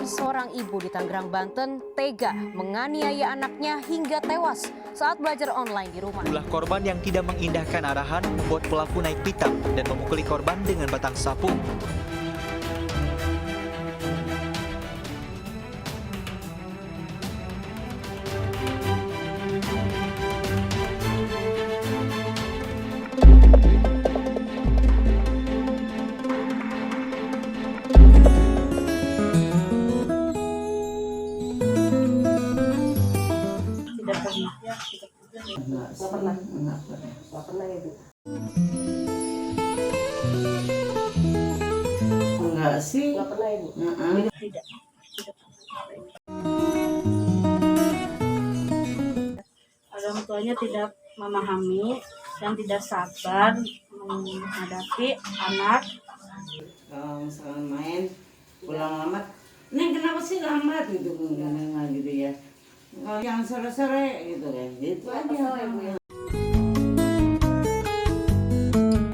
Seorang ibu di Tangerang, Banten tega menganiaya anaknya hingga tewas saat belajar online di rumah. Ulah korban yang tidak mengindahkan arahan membuat pelaku naik pitam dan memukuli korban dengan batang sapu. Nggak pernah ya, Bu? Enggak sih. Nggak pernah ya, Bu? Tidak. Orang tuanya tidak memahami dan tidak sabar menghadapi anak. Kalau misalnya main pulang lambat, Neng kenapa sih lambat gitu, gitu ya. Kalau yang sore-sore gitu kan, gitu aja.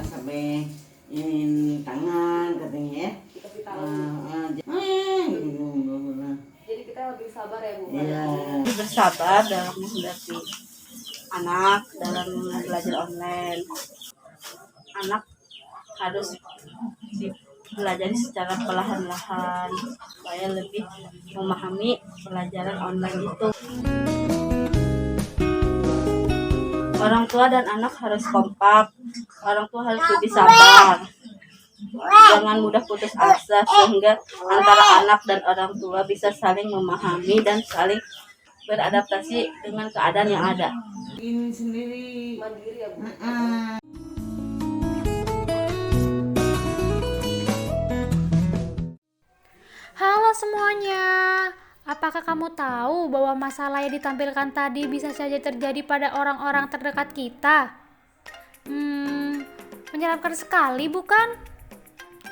Sampai ini tangan katanya ya. Jadi kita lebih sabar ya, Bu? Iya. Bersabar dalam menghadapi anak dalam belajar online. Anak harus dipelajari secara perlahan-lahan supaya lebih memahami pelajaran online itu. Orang tua dan anak harus kompak. Orang tua harus lebih sabar. Jangan mudah putus asa sehingga antara anak dan orang tua bisa saling memahami dan saling beradaptasi dengan keadaan yang ada. Ini sendiri Mandiri ya, Bu? Halo semuanya, apakah kamu tahu bahwa masalah yang ditampilkan tadi bisa saja terjadi pada orang-orang terdekat kita? Menyeramkan sekali bukan?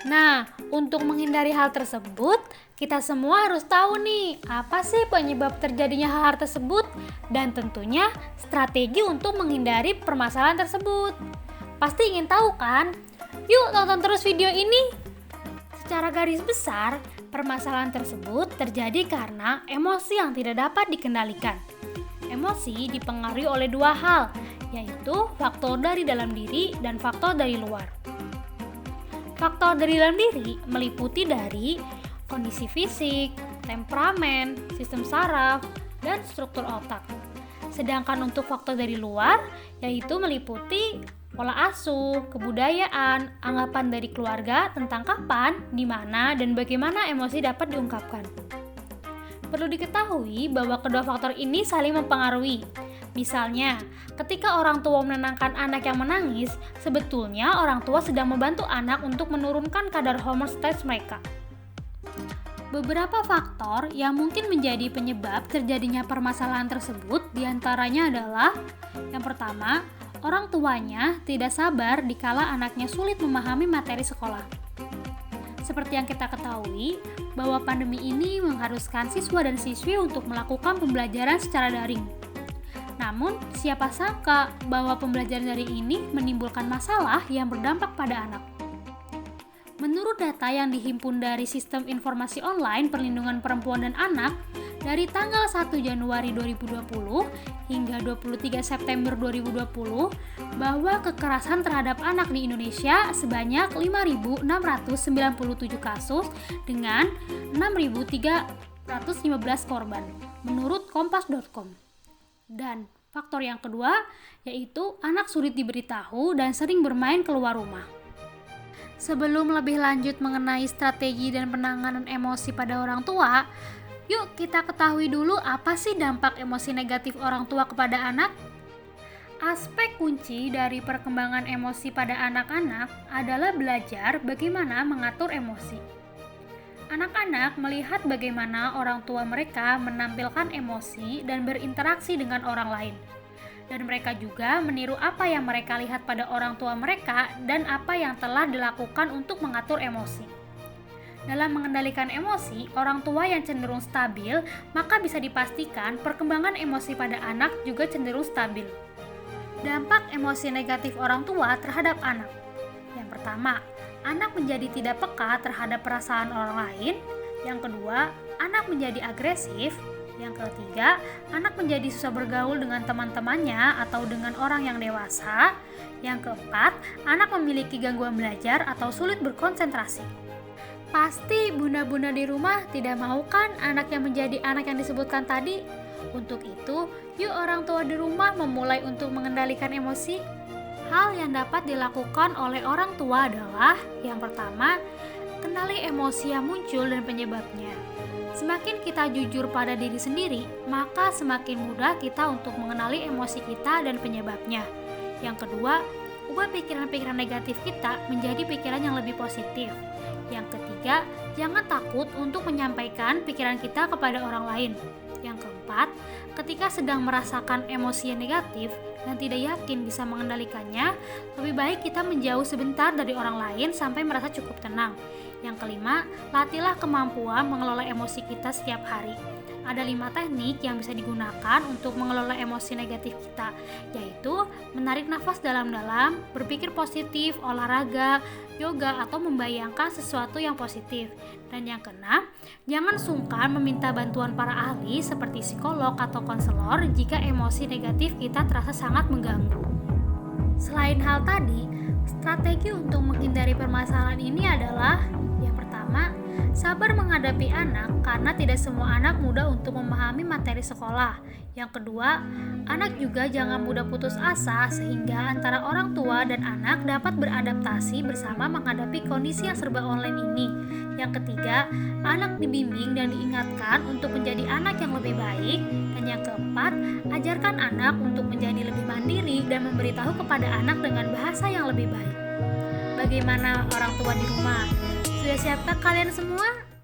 Nah, untuk menghindari hal tersebut, kita semua harus tahu nih, apa sih penyebab terjadinya hal tersebut dan tentunya strategi untuk menghindari permasalahan tersebut. Pasti ingin tahu kan? Yuk tonton terus video ini. Secara garis besar, permasalahan tersebut terjadi karena emosi yang tidak dapat dikendalikan. Emosi dipengaruhi oleh dua hal, yaitu faktor dari dalam diri dan faktor dari luar. Faktor dari dalam diri meliputi dari kondisi fisik, temperamen, sistem saraf, dan struktur otak. Sedangkan untuk faktor dari luar, yaitu meliputi pola asuh, kebudayaan, anggapan dari keluarga tentang kapan, di mana, dan bagaimana emosi dapat diungkapkan. Perlu diketahui bahwa kedua faktor ini saling mempengaruhi. Misalnya, ketika orang tua menenangkan anak yang menangis, sebetulnya orang tua sedang membantu anak untuk menurunkan kadar hormon stres mereka. Beberapa faktor yang mungkin menjadi penyebab terjadinya permasalahan tersebut diantaranya adalah: yang pertama, orang tuanya tidak sabar dikala anaknya sulit memahami materi sekolah. Seperti yang kita ketahui, bahwa pandemi ini mengharuskan siswa dan siswi untuk melakukan pembelajaran secara daring. Namun, siapa sangka bahwa pembelajaran daring ini menimbulkan masalah yang berdampak pada anak. Menurut data yang dihimpun dari Sistem Informasi Online Perlindungan Perempuan dan Anak, dari tanggal 1 Januari 2020 hingga 23 September 2020, bahwa kekerasan terhadap anak di Indonesia sebanyak 5.697 kasus dengan 6.315 korban, menurut kompas.com. Dan faktor yang kedua, yaitu anak sulit diberitahu dan sering bermain keluar rumah. Sebelum lebih lanjut mengenai strategi dan penanganan emosi pada orang tua, yuk kita ketahui dulu apa sih dampak emosi negatif orang tua kepada anak. Aspek kunci dari perkembangan emosi pada anak-anak adalah belajar bagaimana mengatur emosi. Anak-anak melihat bagaimana orang tua mereka menampilkan emosi dan berinteraksi dengan orang lain. Dan mereka juga meniru apa yang mereka lihat pada orang tua mereka dan apa yang telah dilakukan untuk mengatur emosi. Dalam mengendalikan emosi, orang tua yang cenderung stabil, maka bisa dipastikan perkembangan emosi pada anak juga cenderung stabil. Dampak emosi negatif orang tua terhadap anak. Yang pertama, anak menjadi tidak peka terhadap perasaan orang lain. Yang kedua, anak menjadi agresif. Yang ketiga, anak menjadi susah bergaul dengan teman-temannya atau dengan orang yang dewasa. Yang keempat, anak memiliki gangguan belajar atau sulit berkonsentrasi. Pasti bunda-bunda di rumah tidak mau kan anak yang menjadi anak yang disebutkan tadi? Untuk itu, yuk orang tua di rumah memulai untuk mengendalikan emosi. Hal yang dapat dilakukan oleh orang tua adalah yang pertama, kenali emosi yang muncul dan penyebabnya. Semakin kita jujur pada diri sendiri, maka semakin mudah kita untuk mengenali emosi kita dan penyebabnya. Yang kedua, ubah pikiran-pikiran negatif kita menjadi pikiran yang lebih positif. Yang ketiga, jangan takut untuk menyampaikan pikiran kita kepada orang lain. Yang keempat, ketika sedang merasakan emosi yang negatif dan tidak yakin bisa mengendalikannya, lebih baik kita menjauh sebentar dari orang lain sampai merasa cukup tenang. Yang kelima, latihlah kemampuan mengelola emosi kita setiap hari. Ada 5 teknik yang bisa digunakan untuk mengelola emosi negatif kita, yaitu menarik nafas dalam-dalam, berpikir positif, olahraga, yoga, atau membayangkan sesuatu yang positif. Dan yang keenam, jangan sungkan meminta bantuan para ahli seperti psikolog atau konselor jika emosi negatif kita terasa sangat mengganggu. Selain hal tadi, strategi untuk menghindari permasalahan ini adalah yang pertama, sabar menghadapi anak karena tidak semua anak mudah untuk memahami materi sekolah. Yang kedua, anak juga jangan mudah putus asa sehingga antara orang tua dan anak dapat beradaptasi bersama menghadapi kondisi yang serba online ini. Yang ketiga, anak dibimbing dan diingatkan untuk menjadi anak yang lebih baik. Dan yang keempat, ajarkan anak untuk menjadi lebih mandiri dan memberitahu kepada anak dengan bahasa yang lebih baik. Bagaimana orang tua di rumah? Sudah siapkah kalian semua?